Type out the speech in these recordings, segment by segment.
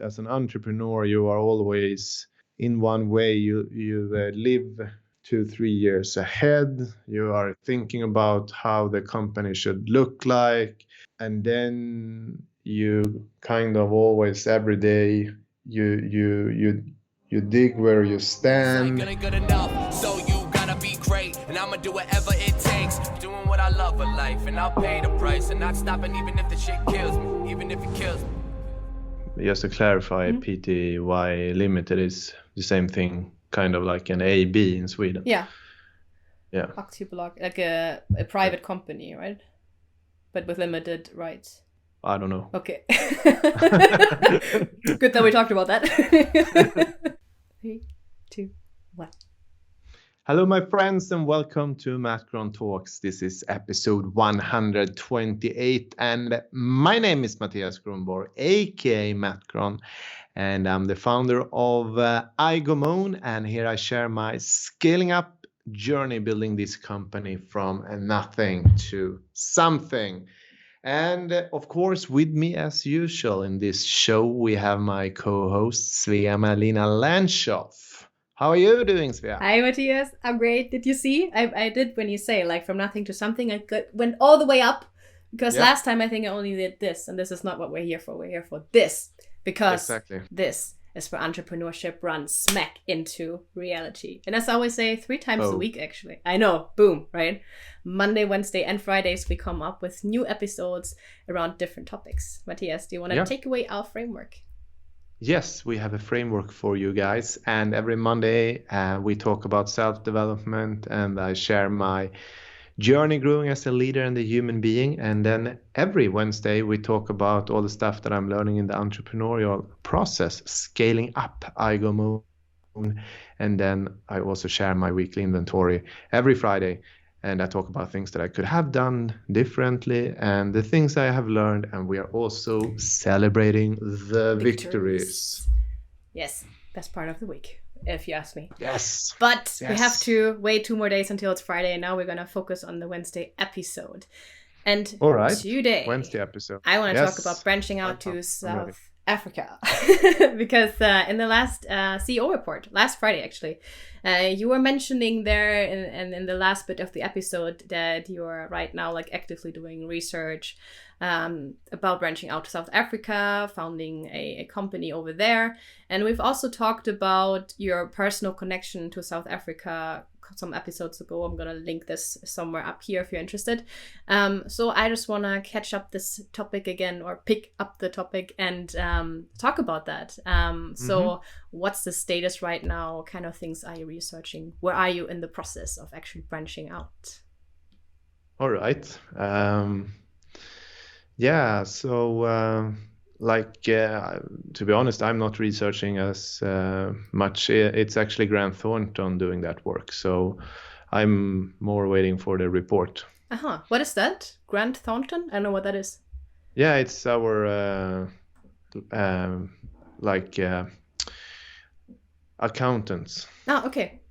as an entrepreneur, you are always in one way. You live 2-3 years ahead. You are thinking about how the company should look like, and then you kind of always every day you dig where you stand. Good enough, so you gotta be great, and I'ma do whatever it takes. Doing what I love in life, and I'll pay the price, and not stopping even if the shit kills me, even if it kills me. Just to clarify, PTY Limited is the same thing, kind of like an AB in Sweden. Yeah. Yeah. Aktiebolag, like a private company, right? But with limited rights. I don't know. Okay. Good that we talked about that. 3, 2, 1. Hello, my friends, and welcome to MattGron Talks. This is episode 128, and my name is Mattias Gronborg, aka MattGron, and I'm the founder of iGMoon, and here I share my scaling up journey building this company from nothing to something. And of course, with me as usual in this show, we have my co-host Svea Malina Landshoff. How are you doing, Svea? Hi, Mattias. I'm great. Did you see? I did when you say like from nothing to something. I went all the way up because last time I think I only did this, and this is not what we're here for. We're here for this because this is for entrepreneurship run smack into reality. And as I always say, 3 times a week, actually. I know, boom, right? Monday, Wednesday, and Fridays, we come up with new episodes around different topics. Mattias, do you want to take away our framework? Yes, we have a framework for you guys. And every Monday, we talk about self-development, and I share my journey growing as a leader and a human being. And then every Wednesday, we talk about all the stuff that I'm learning in the entrepreneurial process, scaling up iGMoon. And then I also share my weekly inventory every Friday. And I talk about things that I could have done differently and the things I have learned. And we are also celebrating the victories. Yes, best part of the week, if you ask me. Yes. But we have to wait 2 more days until it's Friday, and now we're going to focus on the Wednesday episode. And today, Wednesday episode, I want to talk about branching out to South Africa. Because in the last CEO report, last Friday actually, you were mentioning there in the last bit of the episode that you are right now like actively doing research about branching out to South Africa, founding a company over there. And we've also talked about your personal connection to South Africa some episodes ago. I'm going to link this somewhere up here if you're interested. So I just want to catch up this topic again, or pick up the topic and talk about that. So what's the status right now? What kind of things are you researching? Where are you in the process of actually branching out? All right. To be honest, I'm not researching as much. It's actually Grant Thornton doing that work. So I'm more waiting for the report. What is that? Grant Thornton? I don't know what that is. Yeah, it's our accountants. Oh, okay.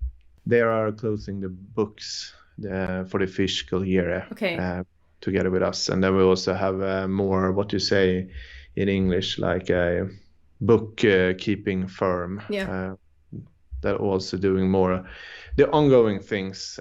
They are closing the books for the fiscal year together with us. And then we also have more, what you say in English, like a bookkeeping firm that also doing more the ongoing things.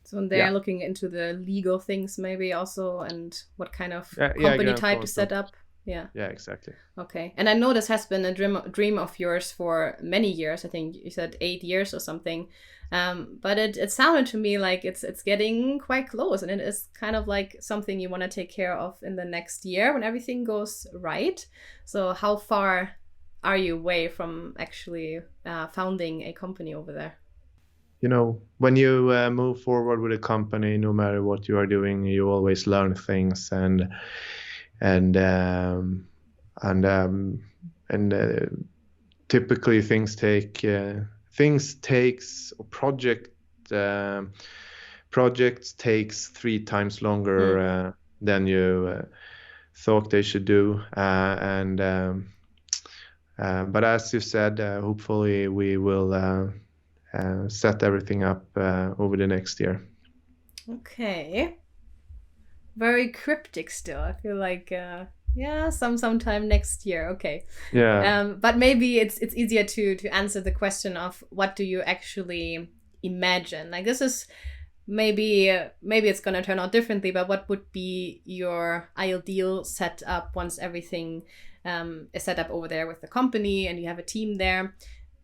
So they're looking into the legal things maybe also, and what kind of company type to set up. Yeah, exactly. Okay. And I know this has been a dream of yours for many years. I think you said 8 years or something. But it sounded to me like it's getting quite close, and it is kind of like something you want to take care of in the next year when everything goes right. So how far are you away from actually founding a company over there? You know, when you move forward with a company, no matter what you are doing, you always learn things, and typically projects takes 3 times longer than you thought they should do, but as you said, hopefully we will set everything up over the next year. Okay. Very cryptic still. I feel like Yeah, sometime next year. Okay. Yeah. But maybe it's easier to answer the question of what do you actually imagine? Like this is maybe it's gonna turn out differently, but what would be your ideal setup once everything is set up over there with the company and you have a team there?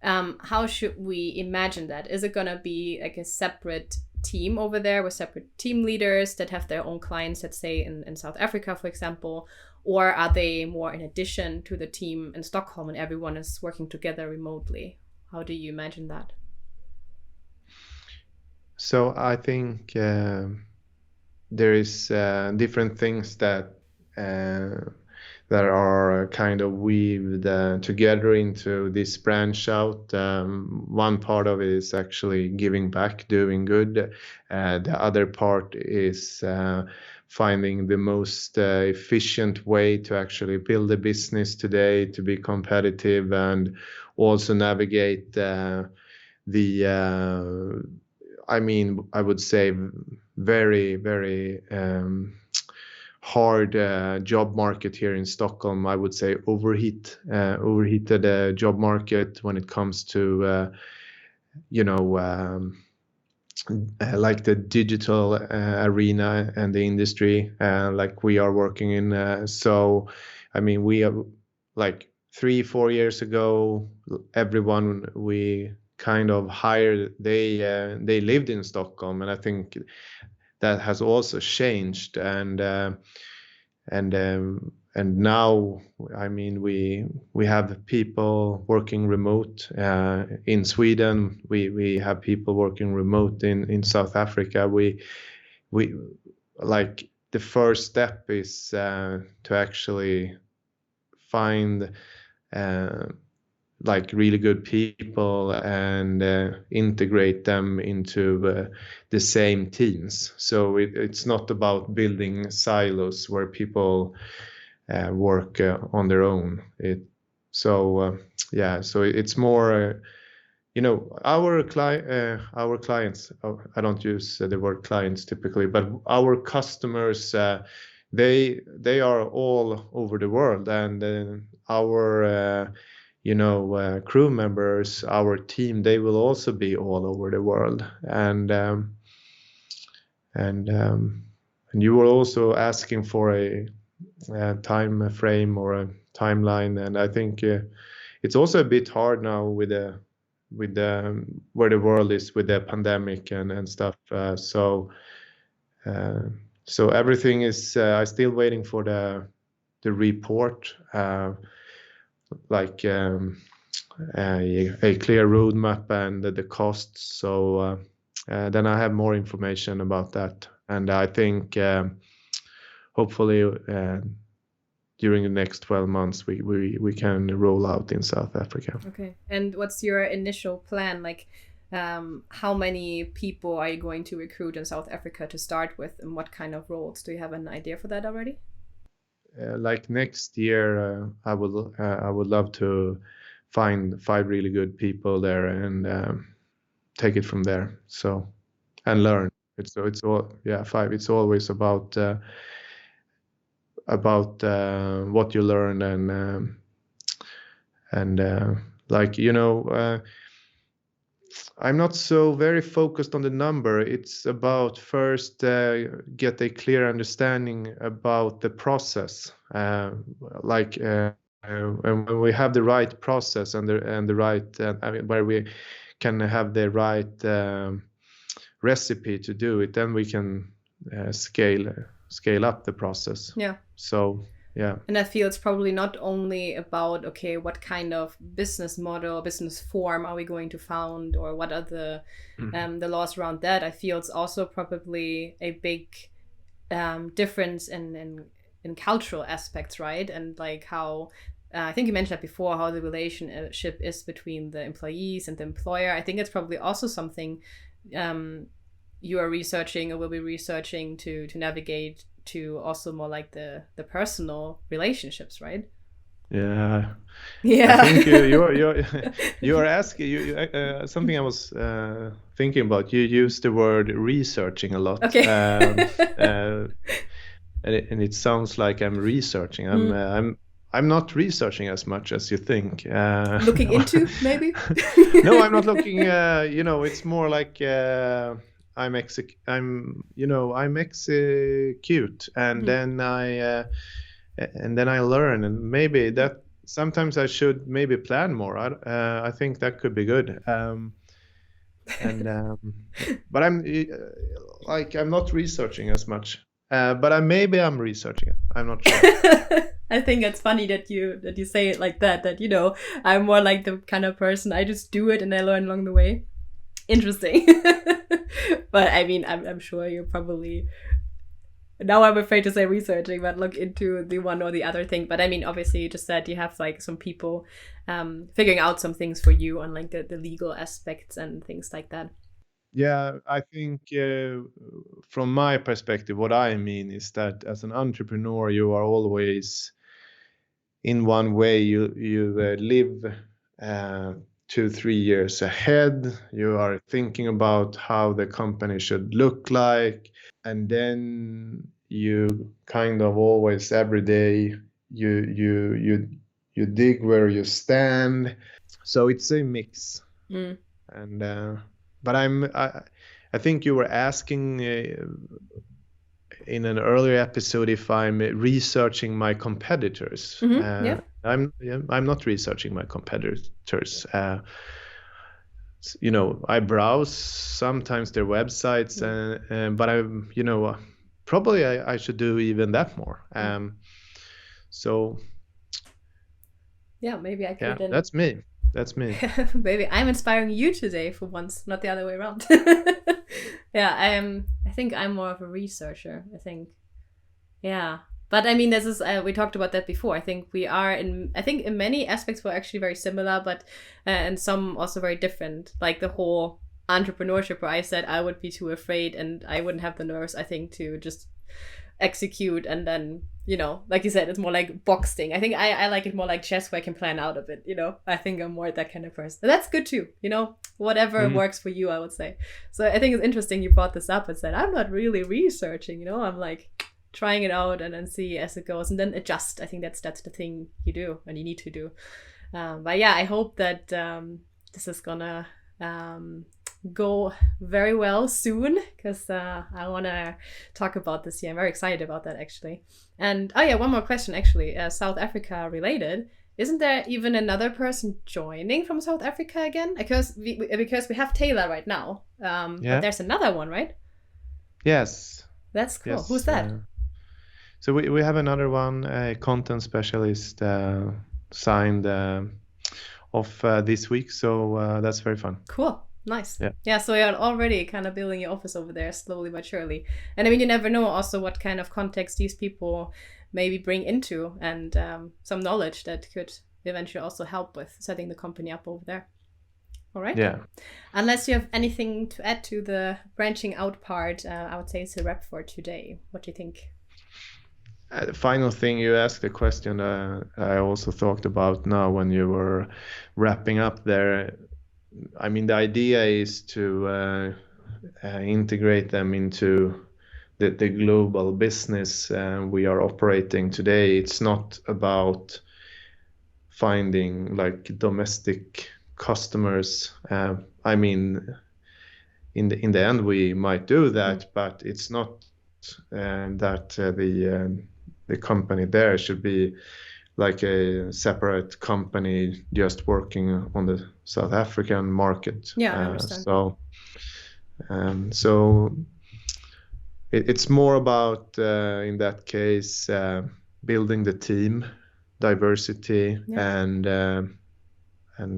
How should we imagine that? Is it gonna be like a separate team over there with separate team leaders that have their own clients, let's say in South Africa, for example? Or are they more in addition to the team in Stockholm and everyone is working together remotely? How do you imagine that? So I think there is different things that are kind of weaved together into this branch out. One part of it is actually giving back, doing good. The other part is finding the most efficient way to actually build a business today, to be competitive, and also navigate I would say very, very hard job market here in Stockholm. I would say overheated job market when it comes to like the digital arena and the industry like we are working in. So I mean, we have like 3-4 years ago, everyone we kind of hired, they lived in Stockholm, and I think that has also changed. And now, I mean, we have people working remote in Sweden. We have people working remote in South Africa. We like the first step is to actually find like really good people and integrate them into the same teams. So it's not about building silos where people work on their own. So it's more our clients. I don't use the word clients typically, but our customers. They are all over the world, and our crew members, our team, they will also be all over the world. And you were also asking for a time frame or a timeline, and I think it's also a bit hard now with the where the world is with the pandemic and stuff. So everything is. I'm still waiting for the report. Like a clear roadmap and the costs. So then I have more information about that, and I think hopefully during the next 12 months we can roll out in South Africa. Okay. And what's your initial plan? Like, how many people are you going to recruit in South Africa to start with, and what kind of roles? Do you have an idea for that already? Like next year, I would love to find 5 really good people there and take it from there. So and learn. It's all 5. It's always about what you learn and like I'm not so very focused on the number. It's about first get a clear understanding about the process. And when we have the right process and the right, where we can have the right recipe to do it, then we can scale up the process. Yeah. So. Yeah. And I feel it's probably not only about, okay, what kind of business model, business form are we going to found, or what are the laws around that. I feel it's also probably a big difference in cultural aspects, right? And like how, I think you mentioned that before, how the relationship is between the employees and the employer. I think it's probably also something you are researching or will be researching to navigate to also more like the personal relationships, right? Yeah. Yeah. I think you are asking something I was thinking about. You used the word researching a lot. Okay. and it sounds like I'm researching. I'm not researching as much as you think. Looking into, maybe? No, I'm not looking. It's more like I'm execute, and then I learn, and maybe that sometimes I should maybe plan more. I think that could be good. But I'm not researching as much. But maybe I'm researching it. I'm not sure. I think it's funny that you say it like that. That I'm more like the kind of person, I just do it and I learn along the way. Interesting. But I mean, I'm sure you're probably, now I'm afraid to say researching, but look into the one or the other thing. But I mean, obviously you just said you have like some people figuring out some things for you on like the legal aspects and things like that. Yeah, I think from my perspective, what I mean is that as an entrepreneur, you are always, in one way, you live 2-3 years ahead. You are thinking about how the company should look like, and then you kind of always, every day, you dig where you stand. So it's a mix. And but I think you were asking in an earlier episode if I'm researching my competitors. Yeah. I'm not researching my competitors. I browse sometimes their websites, but probably I should do even that more. So yeah, maybe I could. Yeah, that's me. Maybe I'm inspiring you today for once, not the other way around. Yeah, I think I'm more of a researcher. I think, yeah. But I mean, this is we talked about that before. I think in many aspects we're actually very similar, but and some also very different. Like the whole entrepreneurship, where I said I would be too afraid and I wouldn't have the nerves, I think, to just execute, and then like you said, it's more like box thing. I think I like it more like chess, where I can plan out a bit. I think I'm more that kind of person. And that's good too. Whatever works for you, I would say. So I think it's interesting you brought this up and said I'm not really researching. I'm like trying it out and then see as it goes, and then adjust. I think that's the thing you do and you need to do. But yeah, I hope that this is gonna go very well soon, because I want to talk about this here. I'm very excited about that, actually. And oh yeah, one more question, actually, South Africa related. Isn't there even another person joining from South Africa again? Because we have Taylor right now, but there's another one, right? Yes. That's cool. Yes. Who's that? So we have another one, a content specialist signed off this week. So that's very fun. Cool. Nice. Yeah, so you're already kind of building your office over there slowly but surely. And I mean, you never know also what kind of context these people maybe bring into, and some knowledge that could eventually also help with setting the company up over there. All right. Yeah. Unless you have anything to add to the branching out part, I would say it's a wrap for today. What do you think? The final thing, you asked a question I also thought about now when you were wrapping up there. I mean, the idea is to integrate them into the global business we are operating today. It's not about finding like domestic customers. I mean, in the end, we might do that, but it's not that the company there should be like a separate company just working on the South African market. Yeah, I understand. So it's more about, in that case, building the team, diversity, and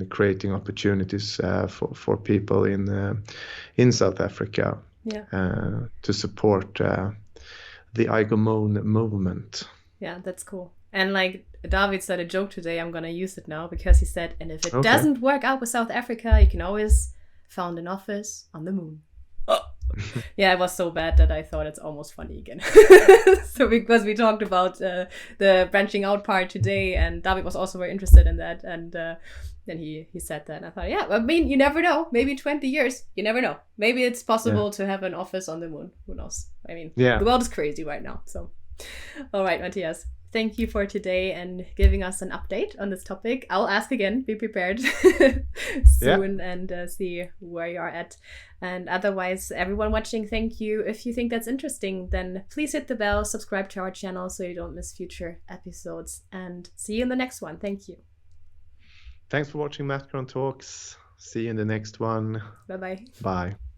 creating opportunities for people in South Africa to support the iGMoon movement. Yeah, that's cool. And like David said a joke today, I'm going to use it now, because he said, and if it doesn't work out with South Africa, you can always found an office on the moon. Yeah, it was so bad that I thought it's almost funny again. So because we talked about the branching out part today, and David was also very interested in that, and then he said that, and I thought, yeah, I mean, you never know. Maybe 20 years, you never know. Maybe it's possible to have an office on the moon. Who knows? I mean, the world is crazy right now. So All right, Mattias. Thank you for today and giving us an update on this topic. I'll ask again, be prepared soon and see where you are at. And otherwise, everyone watching, thank you. If you think that's interesting, then please hit the bell, subscribe to our channel so you don't miss future episodes. And see you in the next one. Thank you. Thanks for watching MattGron Talks. See you in the next one. Bye-bye. Bye.